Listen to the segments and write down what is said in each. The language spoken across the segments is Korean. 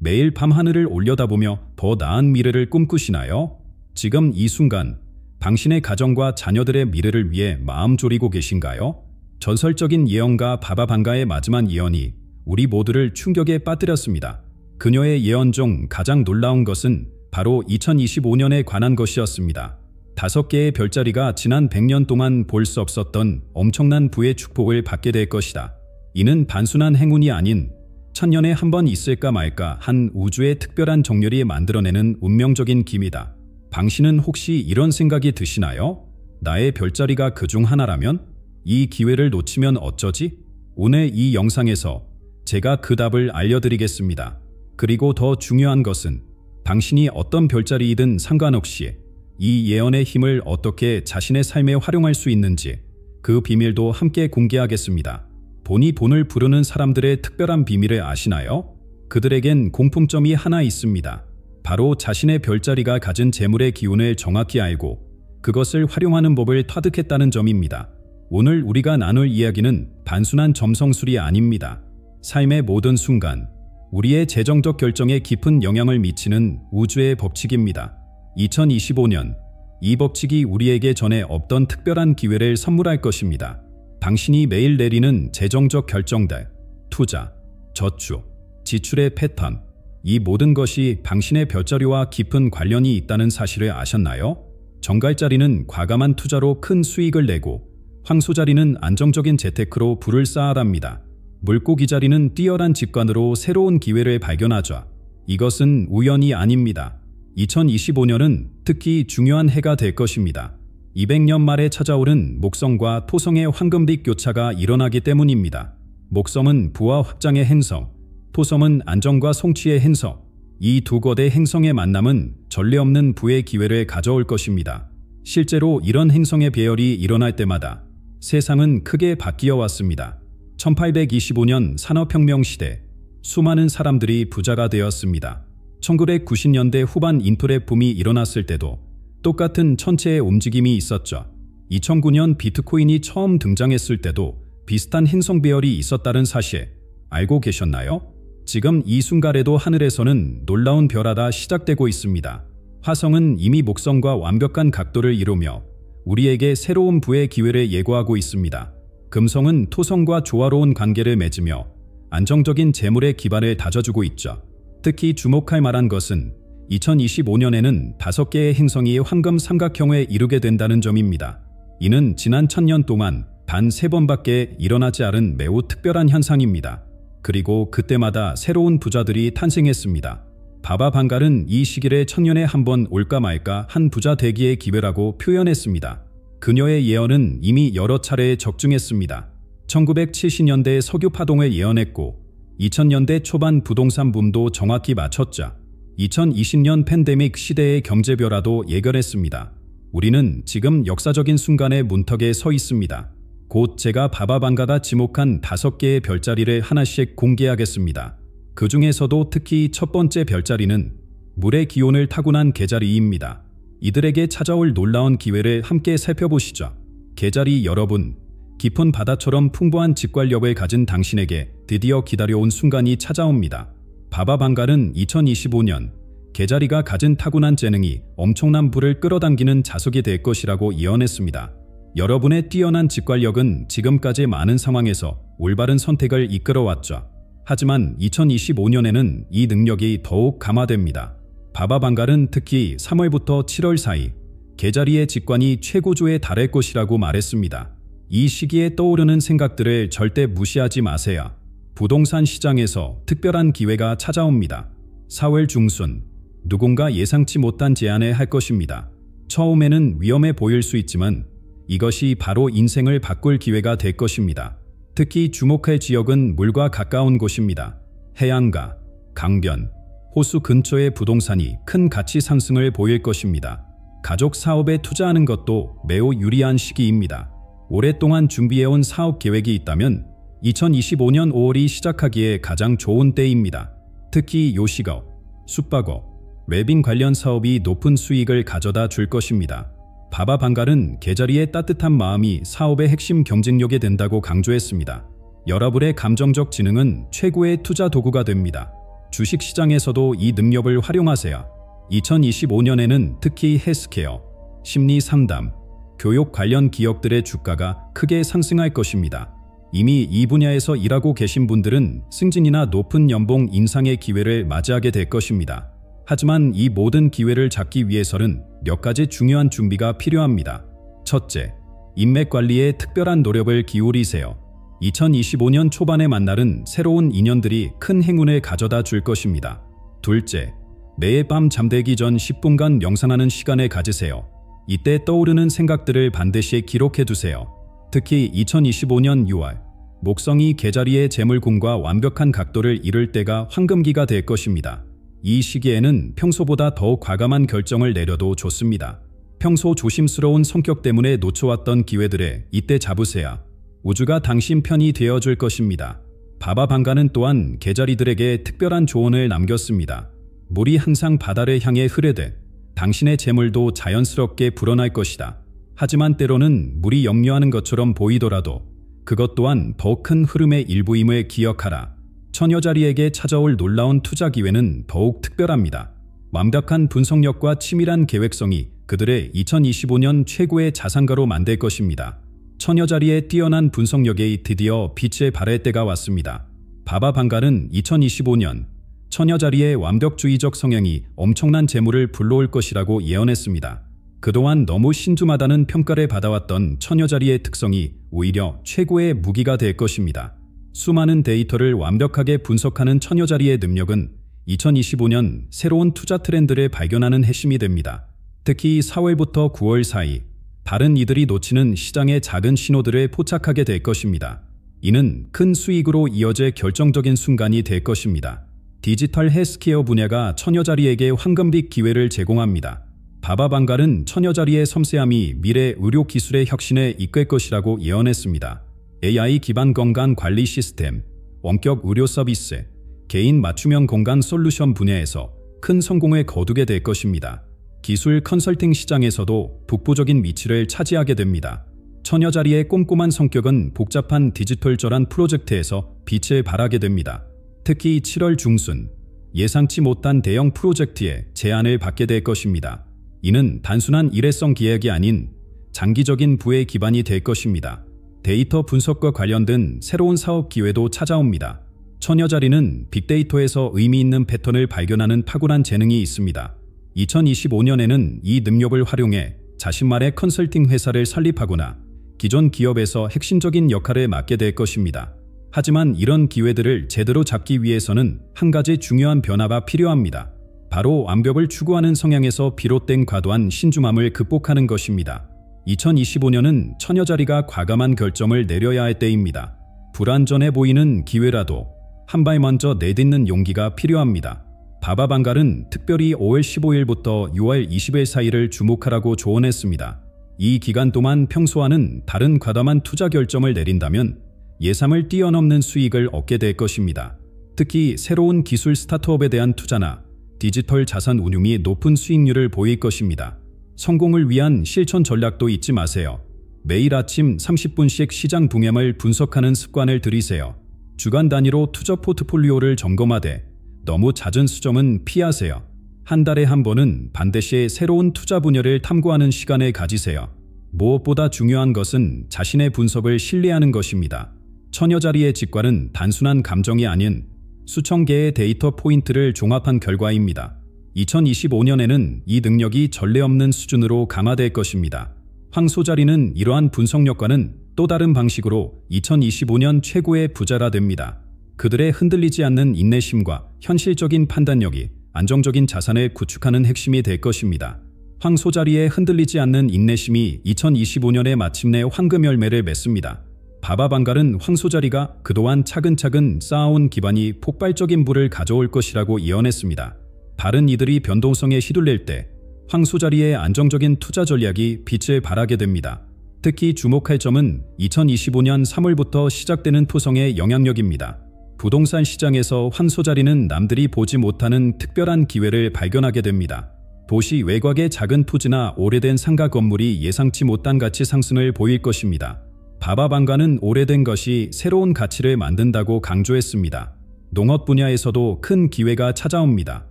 매일 밤하늘을 올려다보며 더 나은 미래를 꿈꾸시나요? 지금 이 순간 당신의 가정과 자녀들의 미래를 위해 마음 졸이고 계신가요? 전설적인 예언가 바바방가의 마지막 예언이 우리 모두를 충격에 빠뜨렸습니다. 그녀의 예언 중 가장 놀라운 것은 바로 2025년에 관한 것이었습니다. 5개의 별자리가 지난 100년 동안 볼 수 없었던 엄청난 부의 축복을 받게 될 것이다. 이는 단순한 행운이 아닌 천년에 한 번 있을까 말까 한 우주의 특별한 정렬이 만들어내는 운명적인 기미다. 당신은 혹시 이런 생각이 드시나요? 나의 별자리가 그중 하나라면? 이 기회를 놓치면 어쩌지? 오늘 이 영상에서 제가 그 답을 알려드리겠습니다. 그리고 더 중요한 것은 당신이 어떤 별자리이든 상관없이 이 예언의 힘을 어떻게 자신의 삶에 활용할 수 있는지 그 비밀도 함께 공개하겠습니다. 본이 본을 부르는 사람들의 특별한 비밀을 아시나요? 그들에겐 공통점이 하나 있습니다. 바로 자신의 별자리가 가진 재물의 기운을 정확히 알고 그것을 활용하는 법을 터득했다는 점입니다. 오늘 우리가 나눌 이야기는 단순한 점성술이 아닙니다. 삶의 모든 순간, 우리의 재정적 결정에 깊은 영향을 미치는 우주의 법칙입니다. 2025년, 이 법칙이 우리에게 전에 없던 특별한 기회를 선물할 것입니다. 당신이 매일 내리는 재정적 결정들, 투자, 저축, 지출의 패턴, 이 모든 것이 당신의 별자리와 깊은 관련이 있다는 사실을 아셨나요? 정갈자리는 과감한 투자로 큰 수익을 내고 황소자리는 안정적인 재테크로 부를 쌓아갑니다. 물고기자리는 뛰어난 직관으로 새로운 기회를 발견하죠. 이것은 우연이 아닙니다. 2025년은 특히 중요한 해가 될 것입니다. 200년 말에 찾아오는 목성과 토성의 황금빛 교차가 일어나기 때문입니다. 목성은 부와 확장의 행성, 토성은 안정과 성취의 행성. 이 두 거대 행성의 만남은 전례 없는 부의 기회를 가져올 것입니다. 실제로 이런 행성의 배열이 일어날 때마다 세상은 크게 바뀌어 왔습니다. 1825년 산업혁명 시대, 수많은 사람들이 부자가 되었습니다. 1990년대 후반 인터넷 붐이 일어났을 때도 똑같은 천체의 움직임이 있었죠. 2009년 비트코인이 처음 등장했을 때도 비슷한 행성 배열이 있었다는 사실 알고 계셨나요? 지금 이 순간에도 하늘에서는 놀라운 별하다 시작되고 있습니다. 화성은 이미 목성과 완벽한 각도를 이루며 우리에게 새로운 부의 기회를 예고하고 있습니다. 금성은 토성과 조화로운 관계를 맺으며 안정적인 재물의 기반을 다져주고 있죠. 특히 주목할 만한 것은 2025년에는 5개의 행성이 황금 삼각형을 이루게 된다는 점입니다. 이는 지난 1000년 동안 단 3번밖에 일어나지 않은 매우 특별한 현상입니다. 그리고 그때마다 새로운 부자들이 탄생했습니다. 바바방갈은 이 시기를 천년에 한 번 올까 말까 한 부자 되기의 기회라고 표현했습니다. 그녀의 예언은 이미 여러 차례 적중했습니다. 1970년대 석유 파동을 예언했고 2000년대 초반 부동산 붐도 정확히 맞췄죠. 2020년 팬데믹 시대의 경제변화도 예견했습니다. 우리는 지금 역사적인 순간의 문턱에 서 있습니다. 곧 제가 바바방가가 지목한 5개의 별자리를 하나씩 공개하겠습니다. 그 중에서도 특히 첫 번째 별자리는 물의 기운을 타고난 개자리입니다. 이들에게 찾아올 놀라운 기회를 함께 살펴보시죠. 개자리 여러분, 깊은 바다처럼 풍부한 직관력을 가진 당신에게 드디어 기다려온 순간이 찾아옵니다. 바바방갈은 2025년 개자리가 가진 타고난 재능이 엄청난 부를 끌어당기는 자석이 될 것이라고 예언했습니다. 여러분의 뛰어난 직관력은 지금까지 많은 상황에서 올바른 선택을 이끌어왔죠. 하지만 2025년에는 이 능력이 더욱 강화됩니다. 바바방갈은 특히 3월부터 7월 사이 개자리의 직관이 최고조에 달할 것이라고 말했습니다. 이 시기에 떠오르는 생각들을 절대 무시하지 마세요. 부동산 시장에서 특별한 기회가 찾아옵니다. 4월 중순, 누군가 예상치 못한 제안을 할 것입니다. 처음에는 위험해 보일 수 있지만 이것이 바로 인생을 바꿀 기회가 될 것입니다. 특히 주목할 지역은 물과 가까운 곳입니다. 해안가, 강변, 호수 근처의 부동산이 큰 가치 상승을 보일 것입니다. 가족 사업에 투자하는 것도 매우 유리한 시기입니다. 오랫동안 준비해온 사업 계획이 있다면 2025년 5월이 시작하기에 가장 좋은 때입니다. 특히 요식업, 숙박업, 웨빙 관련 사업이 높은 수익을 가져다 줄 것입니다. 바바방갈은 개자리의 따뜻한 마음이 사업의 핵심 경쟁력이 된다고 강조했습니다. 여러분의 감정적 지능은 최고의 투자 도구가 됩니다. 주식시장에서도 이 능력을 활용하세요. 2025년에는 특히 헬스케어, 심리상담, 교육 관련 기업들의 주가가 크게 상승할 것입니다. 이미 이 분야에서 일하고 계신 분들은 승진이나 높은 연봉 인상의 기회를 맞이하게 될 것입니다. 하지만 이 모든 기회를 잡기 위해서는 몇 가지 중요한 준비가 필요합니다. 첫째, 인맥 관리에 특별한 노력을 기울이세요. 2025년 초반에 만나는 새로운 인연들이 큰 행운을 가져다 줄 것입니다. 둘째, 매일 밤 잠들기 전 10분간 명상하는 시간을 가지세요. 이때 떠오르는 생각들을 반드시 기록해 두세요. 특히 2025년 6월, 목성이 개자리의 재물궁과 완벽한 각도를 이룰 때가 황금기가 될 것입니다. 이 시기에는 평소보다 더욱 과감한 결정을 내려도 좋습니다. 평소 조심스러운 성격 때문에 놓쳐왔던 기회들에 이때 잡으세요. 우주가 당신 편이 되어줄 것입니다. 바바방가는 또한 개자리들에게 특별한 조언을 남겼습니다. 물이 항상 바다를 향해 흐르듯 당신의 재물도 자연스럽게 불어날 것이다. 하지만 때로는 물이 역류하는 것처럼 보이더라도 그것 또한 더 큰 흐름의 일부임을 기억하라. 처녀자리에게 찾아올 놀라운 투자 기회는 더욱 특별합니다. 완벽한 분석력과 치밀한 계획성이 그들의 2025년 최고의 자산가로 만들 것입니다. 처녀자리의 뛰어난 분석력에 드디어 빛을 발할 때가 왔습니다. 바바방가는 2025년 처녀자리의 완벽주의적 성향이 엄청난 재물을 불러올 것이라고 예언했습니다. 그동안 너무 신중하다는 평가를 받아왔던 처녀자리의 특성이 오히려 최고의 무기가 될 것입니다. 수많은 데이터를 완벽하게 분석하는 처녀자리의 능력은 2025년 새로운 투자 트렌드를 발견하는 핵심이 됩니다. 특히 4월부터 9월 사이 다른 이들이 놓치는 시장의 작은 신호들을 포착하게 될 것입니다. 이는 큰 수익으로 이어질 결정적인 순간이 될 것입니다. 디지털 헬스케어 분야가 처녀자리에게 황금빛 기회를 제공합니다. 바바방갈은 처녀자리의 섬세함이 미래 의료 기술의 혁신에 이끌 것이라고 예언했습니다. AI 기반 건강 관리 시스템, 원격 의료 서비스, 개인 맞춤형 건강 솔루션 분야에서 큰 성공을 거두게 될 것입니다. 기술 컨설팅 시장에서도 독보적인 위치를 차지하게 됩니다. 처녀자리의 꼼꼼한 성격은 복잡한 디지털 전환 프로젝트에서 빛을 발하게 됩니다. 특히 7월 중순, 예상치 못한 대형 프로젝트에 제안을 받게 될 것입니다. 이는 단순한 일회성 기획이 아닌 장기적인 부의 기반이 될 것입니다. 데이터 분석과 관련된 새로운 사업 기회도 찾아옵니다. 처녀자리는 빅데이터에서 의미 있는 패턴을 발견하는 탁월한 재능이 있습니다. 2025년에는 이 능력을 활용해 자신만의 컨설팅 회사를 설립하거나 기존 기업에서 핵심적인 역할을 맡게 될 것입니다. 하지만 이런 기회들을 제대로 잡기 위해서는 한 가지 중요한 변화가 필요합니다. 바로 완벽을 추구하는 성향에서 비롯된 과도한 신중함을 극복하는 것입니다. 2025년은 처녀자리가 과감한 결정을 내려야 할 때입니다. 불완전해 보이는 기회라도 한 발 먼저 내딛는 용기가 필요합니다. 바바방갈은 특별히 5월 15일부터 6월 20일 사이를 주목하라고 조언했습니다. 이 기간 동안 평소와는 다른 과감한 투자 결정을 내린다면 예상을 뛰어넘는 수익을 얻게 될 것입니다. 특히 새로운 기술 스타트업에 대한 투자나 디지털 자산 운용이 높은 수익률을 보일 것입니다. 성공을 위한 실천 전략도 잊지 마세요. 매일 아침 30분씩 시장 동향을 분석하는 습관을 들이세요. 주간 단위로 투자 포트폴리오를 점검하되 너무 잦은 수정은 피하세요. 한 달에 한 번은 반드시 새로운 투자 분야를 탐구하는 시간을 가지세요. 무엇보다 중요한 것은 자신의 분석을 신뢰하는 것입니다. 처녀자리의 직관은 단순한 감정이 아닌 수천 개의 데이터 포인트를 종합한 결과입니다. 2025년에는 이 능력이 전례 없는 수준으로 강화될 것입니다. 황소자리는 이러한 분석력과는 또 다른 방식으로 2025년 최고의 부자라 됩니다. 그들의 흔들리지 않는 인내심과 현실적인 판단력이 안정적인 자산을 구축하는 핵심이 될 것입니다. 황소자리의 흔들리지 않는 인내심이 2025년에 마침내 황금 열매를 맺습니다. 바바방갈은 황소자리가 그동안 차근차근 쌓아온 기반이 폭발적인 부를 가져올 것이라고 예언했습니다. 다른 이들이 변동성에 휘둘릴 때 황소자리의 안정적인 투자 전략이 빛을 발하게 됩니다. 특히 주목할 점은 2025년 3월부터 시작되는 토성의 영향력입니다. 부동산 시장에서 황소자리는 남들이 보지 못하는 특별한 기회를 발견하게 됩니다. 도시 외곽의 작은 토지나 오래된 상가 건물이 예상치 못한 가치 상승을 보일 것입니다. 바바방가는 오래된 것이 새로운 가치를 만든다고 강조했습니다. 농업 분야에서도 큰 기회가 찾아옵니다.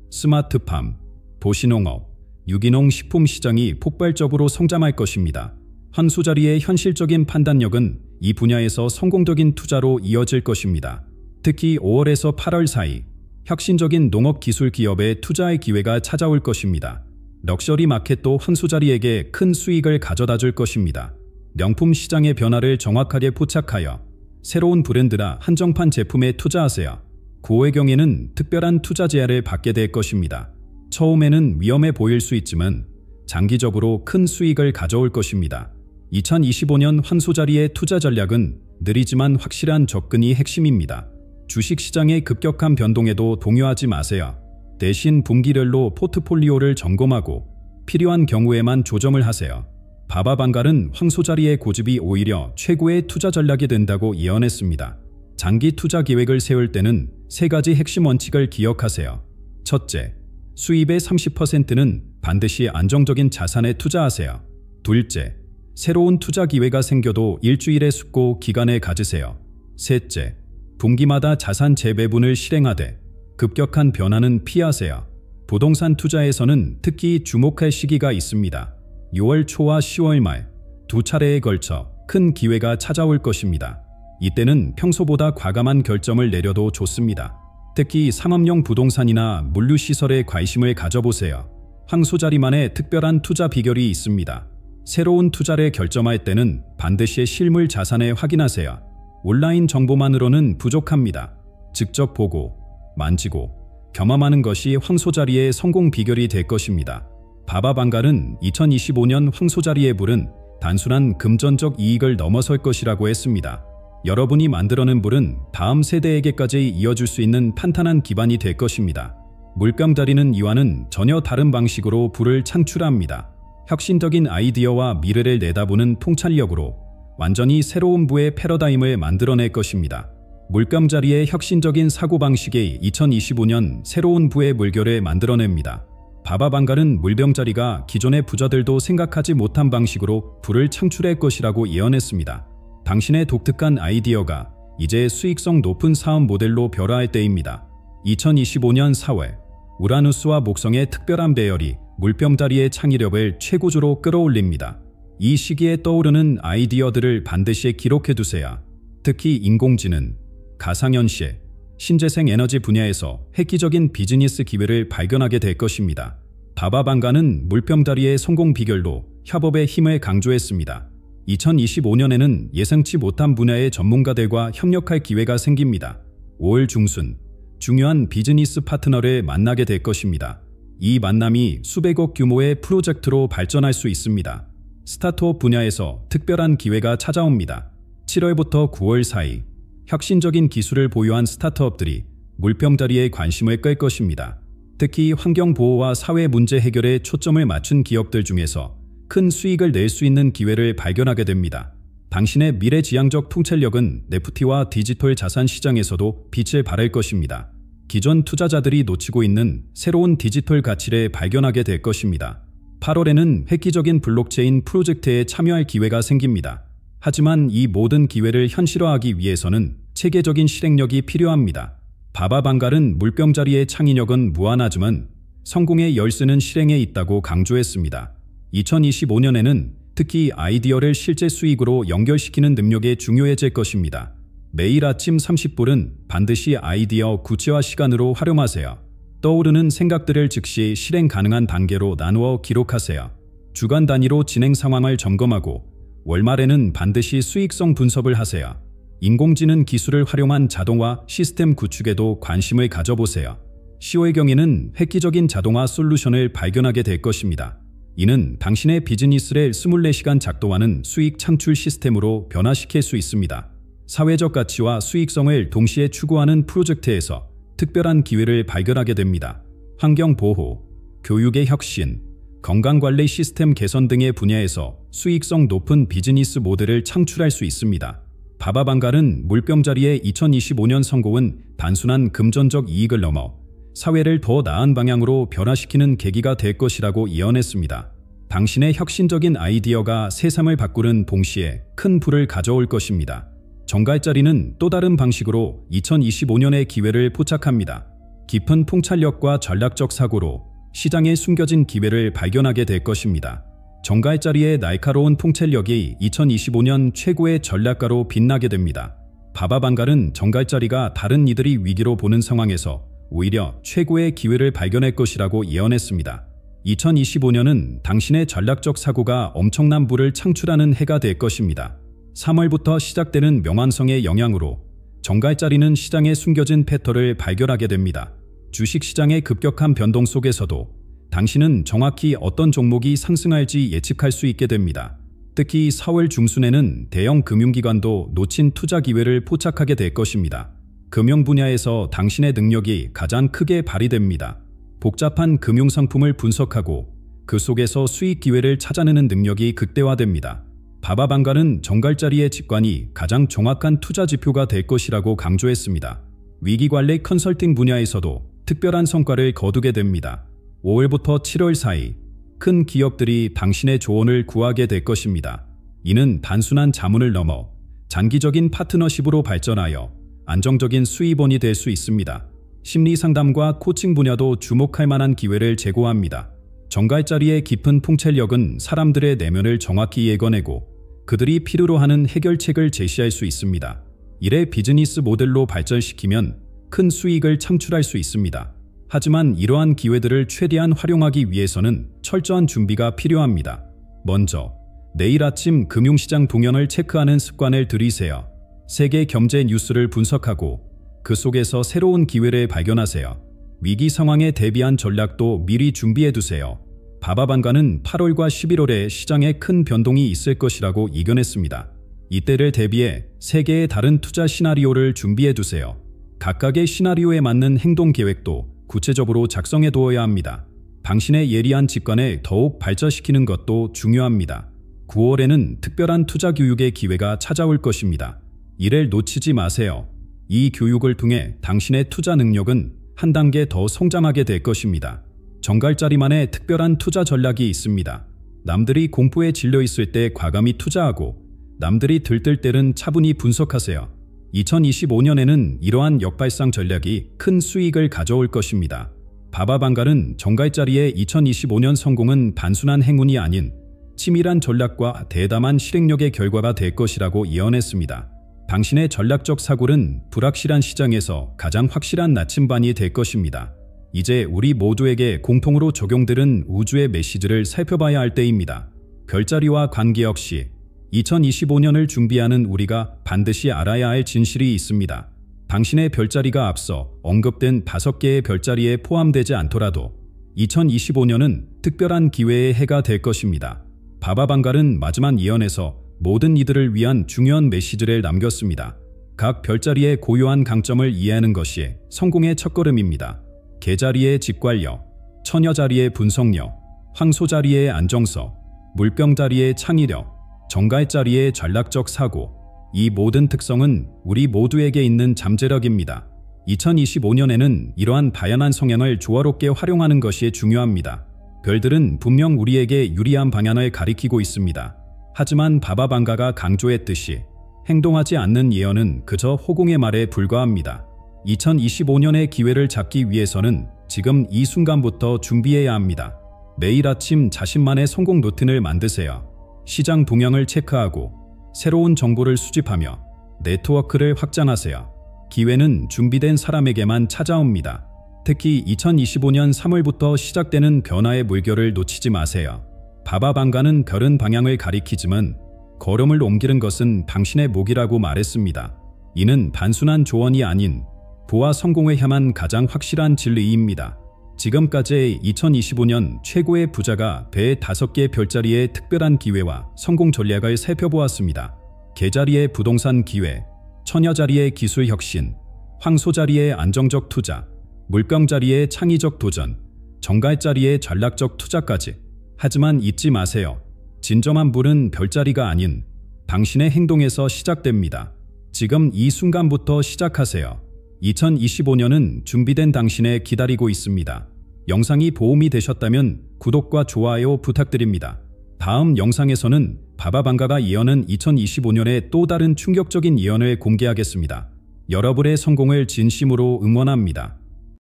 스마트팜, 도시농업, 유기농 식품 시장이 폭발적으로 성장할 것입니다. 황소자리의 현실적인 판단력은 이 분야에서 성공적인 투자로 이어질 것입니다. 특히 5월에서 8월 사이 혁신적인 농업 기술 기업에 투자할 기회가 찾아올 것입니다. 럭셔리 마켓도 황소자리에게 큰 수익을 가져다 줄 것입니다. 명품 시장의 변화를 정확하게 포착하여 새로운 브랜드나 한정판 제품에 투자하세요. 고해경에는 특별한 투자 제한을 받게 될 것입니다. 처음에는 위험해 보일 수 있지만 장기적으로 큰 수익을 가져올 것입니다. 2025년 황소자리의 투자 전략은 느리지만 확실한 접근이 핵심입니다. 주식시장의 급격한 변동에도 동요하지 마세요. 대신 분기별로 포트폴리오를 점검하고 필요한 경우에만 조정을 하세요. 바바방갈은 황소자리의 고집이 오히려 최고의 투자 전략이 된다고 예언했습니다. 장기 투자 계획을 세울 때는 3가지 핵심 원칙을 기억하세요. 첫째, 수입의 30%는 반드시 안정적인 자산에 투자하세요. 둘째, 새로운 투자 기회가 생겨도 일주일의 숙고 기간을 가지세요. 셋째, 분기마다 자산 재배분을 실행하되 급격한 변화는 피하세요. 부동산 투자에서는 특히 주목할 시기가 있습니다. 6월 초와 10월 말 두 차례에 걸쳐 큰 기회가 찾아올 것입니다. 이때는 평소보다 과감한 결정을 내려도 좋습니다. 특히 상업용 부동산이나 물류시설에 관심을 가져보세요. 황소자리만의 특별한 투자 비결이 있습니다. 새로운 투자를 결정할 때는 반드시 실물 자산을 확인하세요. 온라인 정보만으로는 부족합니다. 직접 보고, 만지고, 경험하는 것이 황소자리의 성공 비결이 될 것입니다. 바바방갈은 2025년 황소자리의 불은 단순한 금전적 이익을 넘어설 것이라고 했습니다. 여러분이 만들어낸 불은 다음 세대에게까지 이어줄 수 있는 탄탄한 기반이 될 것입니다. 물감다리는 이와는 전혀 다른 방식으로 불을 창출합니다. 혁신적인 아이디어와 미래를 내다보는 통찰력으로 완전히 새로운 부의 패러다임을 만들어낼 것입니다. 물감자리의 혁신적인 사고방식이 2025년 새로운 부의 물결을 만들어냅니다. 바바방갈은 물병자리가 기존의 부자들도 생각하지 못한 방식으로 부를 창출할 것이라고 예언했습니다. 당신의 독특한 아이디어가 이제 수익성 높은 사업 모델로 변화할 때입니다. 2025년 4월, 우라누스와 목성의 특별한 배열이 물병자리의 창의력을 최고조로 끌어올립니다. 이 시기에 떠오르는 아이디어들을 반드시 기록해두세요. 특히 인공지능, 가상현실, 신재생 에너지 분야에서 획기적인 비즈니스 기회를 발견하게 될 것입니다. 바바방갈은 물병자리의 성공 비결로 협업의 힘을 강조했습니다. 2025년에는 예상치 못한 분야의 전문가들과 협력할 기회가 생깁니다. 5월 중순, 중요한 비즈니스 파트너를 만나게 될 것입니다. 이 만남이 수백억 규모의 프로젝트로 발전할 수 있습니다. 스타트업 분야에서 특별한 기회가 찾아옵니다. 7월부터 9월 사이 혁신적인 기술을 보유한 스타트업들이 물병자리에 관심을 끌 것입니다. 특히 환경보호와 사회 문제 해결에 초점을 맞춘 기업들 중에서 큰 수익을 낼 수 있는 기회를 발견하게 됩니다. 당신의 미래지향적 통찰력은 NFT와 디지털 자산 시장에서도 빛을 발할 것입니다. 기존 투자자들이 놓치고 있는 새로운 디지털 가치를 발견하게 될 것입니다. 8월에는 획기적인 블록체인 프로젝트에 참여할 기회가 생깁니다. 하지만 이 모든 기회를 현실화하기 위해서는 체계적인 실행력이 필요합니다. 바바방갈은 물병자리의 창의력은 무한하지만 성공의 열쇠는 실행에 있다고 강조했습니다. 2025년에는 특히 아이디어를 실제 수익으로 연결시키는 능력이 중요해질 것입니다. 매일 아침 30분은 반드시 아이디어 구체화 시간으로 활용하세요. 떠오르는 생각들을 즉시 실행 가능한 단계로 나누어 기록하세요. 주간 단위로 진행 상황을 점검하고 월말에는 반드시 수익성 분석을 하세요. 인공지능 기술을 활용한 자동화 시스템 구축에도 관심을 가져보세요. 10월경에는 획기적인 자동화 솔루션을 발견하게 될 것입니다. 이는 당신의 비즈니스를 24시간 작동하는 수익 창출 시스템으로 변화시킬 수 있습니다. 사회적 가치와 수익성을 동시에 추구하는 프로젝트에서 특별한 기회를 발견하게 됩니다. 환경보호, 교육의 혁신, 건강관리 시스템 개선 등의 분야에서 수익성 높은 비즈니스 모델을 창출할 수 있습니다. 바바방갈은 물병자리의 2025년 성공은 단순한 금전적 이익을 넘어 사회를 더 나은 방향으로 변화시키는 계기가 될 것이라고 예언했습니다. 당신의 혁신적인 아이디어가 세상을 바꾸는 동시에 큰 부를 가져올 것입니다. 정갈자리는 또 다른 방식으로 2025년의 기회를 포착합니다. 깊은 통찰력과 전략적 사고로 시장에 숨겨진 기회를 발견하게 될 것입니다. 정갈자리의 날카로운 통찰력이 2025년 최고의 전략가로 빛나게 됩니다. 바바방갈은 정갈자리가 다른 이들이 위기로 보는 상황에서 오히려 최고의 기회를 발견할 것이라고 예언했습니다. 2025년은 당신의 전략적 사고가 엄청난 부를 창출하는 해가 될 것입니다. 3월부터 시작되는 명왕성의 영향으로 정갈자리는 시장에 숨겨진 패턴을 발견하게 됩니다. 주식시장의 급격한 변동 속에서도 당신은 정확히 어떤 종목이 상승할지 예측할 수 있게 됩니다. 특히 4월 중순에는 대형 금융기관도 놓친 투자 기회를 포착하게 될 것입니다. 금융 분야에서 당신의 능력이 가장 크게 발휘됩니다. 복잡한 금융상품을 분석하고 그 속에서 수익 기회를 찾아내는 능력이 극대화됩니다. 바바방갈은 정갈자리의 직관이 가장 정확한 투자 지표가 될 것이라고 강조했습니다. 위기관리 컨설팅 분야에서도 특별한 성과를 거두게 됩니다. 5월부터 7월 사이 큰 기업들이 당신의 조언을 구하게 될 것입니다. 이는 단순한 자문을 넘어 장기적인 파트너십으로 발전하여 안정적인 수입원이 될 수 있습니다. 심리상담과 코칭 분야도 주목할 만한 기회를 제공합니다. 정갈자리의 깊은 통찰력은 사람들의 내면을 정확히 예견하고 그들이 필요로 하는 해결책을 제시할 수 있습니다. 이를 비즈니스 모델로 발전시키면 큰 수익을 창출할 수 있습니다. 하지만 이러한 기회들을 최대한 활용하기 위해서는 철저한 준비가 필요합니다. 먼저, 내일 아침 금융시장 동향을 체크하는 습관을 들이세요. 세계 경제 뉴스를 분석하고 그 속에서 새로운 기회를 발견하세요. 위기 상황에 대비한 전략도 미리 준비해두세요. 바바방갈은 8월과 11월에 시장에 큰 변동이 있을 것이라고 예견했습니다. 이때를 대비해 세 개의 다른 투자 시나리오를 준비해두세요. 각각의 시나리오에 맞는 행동 계획도 구체적으로 작성해두어야 합니다. 당신의 예리한 직관을 더욱 발전시키는 것도 중요합니다. 9월에는 특별한 투자 교육의 기회가 찾아올 것입니다. 이를 놓치지 마세요. 이 교육을 통해 당신의 투자 능력은 한 단계 더 성장하게 될 것입니다. 정갈자리만의 특별한 투자 전략이 있습니다. 남들이 공포에 질려 있을 때 과감히 투자하고 남들이 들뜰 때는 차분히 분석하세요. 2025년에는 이러한 역발상 전략이 큰 수익을 가져올 것입니다. 바바방갈은 정갈자리의 2025년 성공은 단순한 행운이 아닌 치밀한 전략과 대담한 실행력의 결과가 될 것이라고 예언했습니다. 당신의 전략적 사고는 불확실한 시장에서 가장 확실한 나침반이 될 것입니다. 이제 우리 모두에게 공통으로 적용되는 우주의 메시지를 살펴봐야 할 때입니다. 별자리와 관계 역시 2025년을 준비하는 우리가 반드시 알아야 할 진실이 있습니다. 당신의 별자리가 앞서 언급된 5개의 별자리에 포함되지 않더라도 2025년은 특별한 기회의 해가 될 것입니다. 바바방갈은 마지막 예언에서 모든 이들을 위한 중요한 메시지를 남겼습니다. 각 별자리의 고유한 강점을 이해하는 것이 성공의 첫걸음입니다. 개자리의 직관력, 처녀자리의 분석력, 황소자리의 안정성, 물병자리의 창의력, 정갈자리의 전략적 사고, 이 모든 특성은 우리 모두에게 있는 잠재력입니다. 2025년에는 이러한 다양한 성향을 조화롭게 활용하는 것이 중요합니다. 별들은 분명 우리에게 유리한 방향을 가리키고 있습니다. 하지만 바바방가가 강조했듯이 행동하지 않는 예언은 그저 호공의 말에 불과합니다. 2025년의 기회를 잡기 위해서는 지금 이 순간부터 준비해야 합니다. 매일 아침 자신만의 성공 루틴을 만드세요. 시장 동향을 체크하고 새로운 정보를 수집하며 네트워크를 확장하세요. 기회는 준비된 사람에게만 찾아옵니다. 특히 2025년 3월부터 시작되는 변화의 물결을 놓치지 마세요. 바바방가는 별은 방향을 가리키지만 걸음을 옮기는 것은 당신의 몫이라고 말했습니다. 이는 단순한 조언이 아닌 부와 성공을 향한 가장 확실한 진리입니다. 지금까지 2025년 최고의 부자가 될 5개 별자리의 특별한 기회와 성공 전략을 살펴보았습니다. 개자리의 부동산 기회, 처녀자리의 기술 혁신, 황소자리의 안정적 투자, 물병자리의 창의적 도전, 정갈자리의 전략적 투자까지. 하지만 잊지 마세요. 진정한 불은 별자리가 아닌 당신의 행동에서 시작됩니다. 지금 이 순간부터 시작하세요. 2025년은 준비된 당신을 기다리고 있습니다. 영상이 도움이 되셨다면 구독과 좋아요 부탁드립니다. 다음 영상에서는 바바방가가 예언한 2025년의 또 다른 충격적인 예언을 공개하겠습니다. 여러분의 성공을 진심으로 응원합니다.